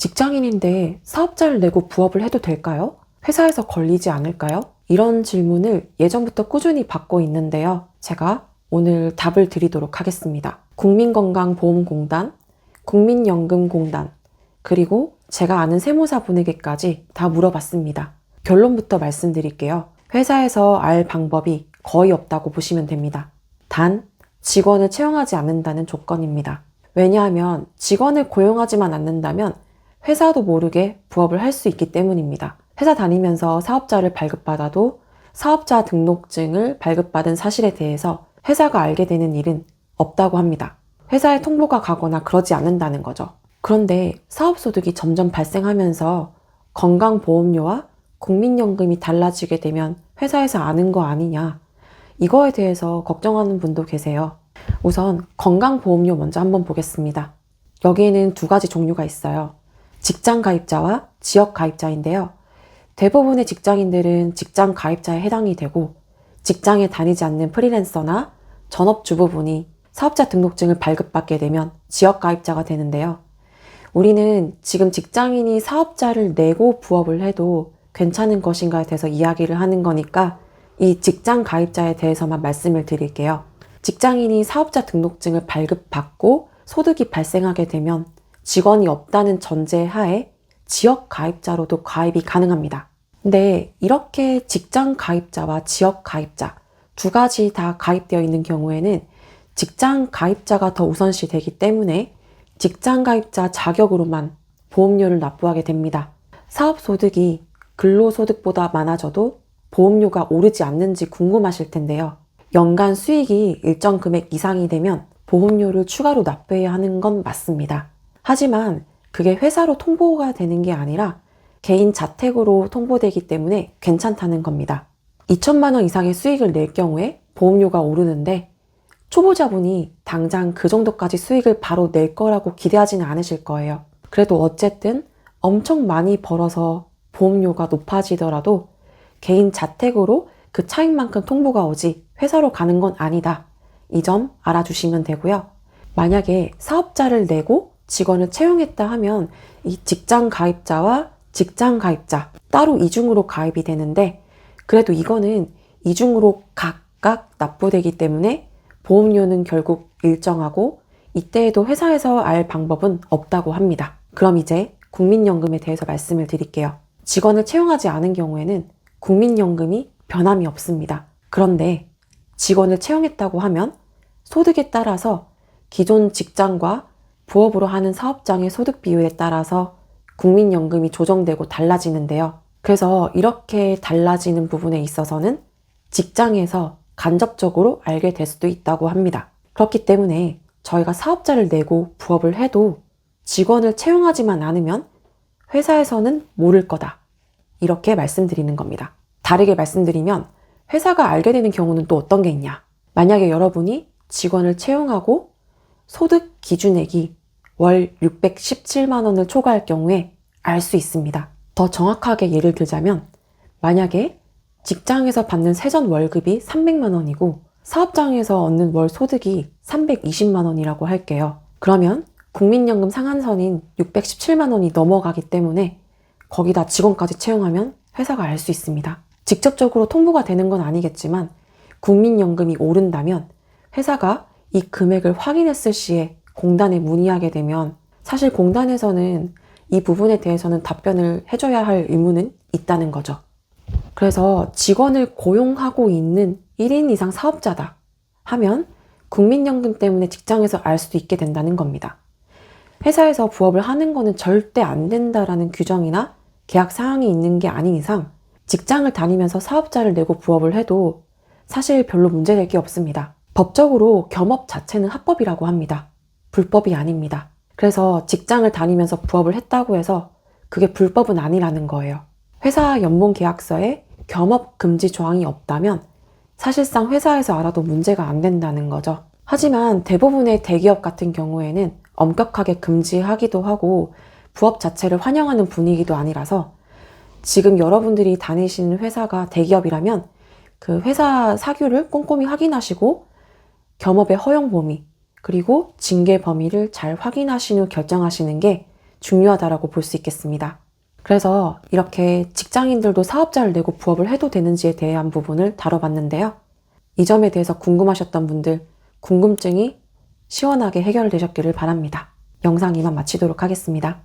직장인인데 사업자를 내고 부업을 해도 될까요? 회사에서 걸리지 않을까요? 이런 질문을 예전부터 꾸준히 받고 있는데요. 제가 오늘 답을 드리도록 하겠습니다. 국민건강보험공단, 국민연금공단, 그리고 제가 아는 세무사분에게까지 다 물어봤습니다. 결론부터 말씀드릴게요. 회사에서 알 방법이 거의 없다고 보시면 됩니다. 단, 직원을 채용하지 않는다는 조건입니다. 왜냐하면 직원을 고용하지만 않는다면 회사도 모르게 부업을 할 수 있기 때문입니다. 회사 다니면서 사업자를 발급받아도 사업자 등록증을 발급받은 사실에 대해서 회사가 알게 되는 일은 없다고 합니다. 회사에 통보가 가거나 그러지 않는다는 거죠. 그런데 사업소득이 점점 발생하면서 건강보험료와 국민연금이 달라지게 되면 회사에서 아는 거 아니냐, 이거에 대해서 걱정하는 분도 계세요. 우선 건강보험료 먼저 한번 보겠습니다. 여기에는 두 가지 종류가 있어요. 직장 가입자와 지역 가입자인데요. 대부분의 직장인들은 직장 가입자에 해당이 되고, 직장에 다니지 않는 프리랜서나 전업주부분이 사업자 등록증을 발급받게 되면 지역 가입자가 되는데요. 우리는 지금 직장인이 사업자를 내고 부업을 해도 괜찮은 것인가에 대해서 이야기를 하는 거니까 이 직장 가입자에 대해서만 말씀을 드릴게요. 직장인이 사업자 등록증을 발급받고 소득이 발생하게 되면 직원이 없다는 전제 하에 지역 가입자로도 가입이 가능합니다. 근데 이렇게 직장 가입자와 지역 가입자 두 가지 다 가입되어 있는 경우에는 직장 가입자가 더 우선시 되기 때문에 직장 가입자 자격으로만 보험료를 납부하게 됩니다. 사업 소득이 근로소득보다 많아져도 보험료가 오르지 않는지 궁금하실 텐데요. 연간 수익이 일정 금액 이상이 되면 보험료를 추가로 납부해야 하는 건 맞습니다. 하지만 그게 회사로 통보가 되는 게 아니라 개인 자택으로 통보되기 때문에 괜찮다는 겁니다. 2천만 원 이상의 수익을 낼 경우에 보험료가 오르는데, 초보자분이 당장 그 정도까지 수익을 바로 낼 거라고 기대하지는 않으실 거예요. 그래도 어쨌든 엄청 많이 벌어서 보험료가 높아지더라도 개인 자택으로 그 차익만큼 통보가 오지 회사로 가는 건 아니다. 이 점 알아주시면 되고요. 만약에 사업자를 내고 직원을 채용했다 하면 이 직장 가입자와 직장 가입자 따로 이중으로 가입이 되는데, 그래도 이거는 이중으로 각각 납부되기 때문에 보험료는 결국 일정하고 이때에도 회사에서 알 방법은 없다고 합니다. 그럼 이제 국민연금에 대해서 말씀을 드릴게요. 직원을 채용하지 않은 경우에는 국민연금이 변함이 없습니다. 그런데 직원을 채용했다고 하면 소득에 따라서 기존 직장과 부업으로 하는 사업장의 소득 비율에 따라서 국민연금이 조정되고 달라지는데요. 그래서 이렇게 달라지는 부분에 있어서는 직장에서 간접적으로 알게 될 수도 있다고 합니다. 그렇기 때문에 저희가 사업자를 내고 부업을 해도 직원을 채용하지만 않으면 회사에서는 모를 거다, 이렇게 말씀드리는 겁니다. 다르게 말씀드리면 회사가 알게 되는 경우는 또 어떤 게 있냐. 만약에 여러분이 직원을 채용하고 소득 기준액이 월 617만 원을 초과할 경우에 알 수 있습니다. 더 정확하게 예를 들자면, 만약에 직장에서 받는 세전 월급이 300만 원이고 사업장에서 얻는 월 소득이 320만 원이라고 할게요. 그러면 국민연금 상한선인 617만 원이 넘어가기 때문에 거기다 직원까지 채용하면 회사가 알 수 있습니다. 직접적으로 통보가 되는 건 아니겠지만 국민연금이 오른다면 회사가 이 금액을 확인했을 시에 공단에 문의하게 되면 사실 공단에서는 이 부분에 대해서는 답변을 해줘야 할 의무는 있다는 거죠. 그래서 직원을 고용하고 있는 1인 이상 사업자다 하면 국민연금 때문에 직장에서 알 수도 있게 된다는 겁니다. 회사에서 부업을 하는 거는 절대 안 된다라는 규정이나 계약 사항이 있는 게 아닌 이상 직장을 다니면서 사업자를 내고 부업을 해도 사실 별로 문제될 게 없습니다. 법적으로 겸업 자체는 합법이라고 합니다. 불법이 아닙니다. 그래서 직장을 다니면서 부업을 했다고 해서 그게 불법은 아니라는 거예요. 회사 연봉 계약서에 겸업 금지 조항이 없다면 사실상 회사에서 알아도 문제가 안 된다는 거죠. 하지만 대부분의 대기업 같은 경우에는 엄격하게 금지하기도 하고 부업 자체를 환영하는 분위기도 아니라서, 지금 여러분들이 다니시는 회사가 대기업이라면 그 회사 사규를 꼼꼼히 확인하시고 겸업의 허용 범위 그리고 징계 범위를 잘 확인하신 후 결정하시는 게 중요하다라고 볼 수 있겠습니다. 그래서 이렇게 직장인들도 사업자를 내고 부업을 해도 되는지에 대한 부분을 다뤄봤는데요. 이 점에 대해서 궁금하셨던 분들, 궁금증이 시원하게 해결되셨기를 바랍니다. 영상 이만 마치도록 하겠습니다.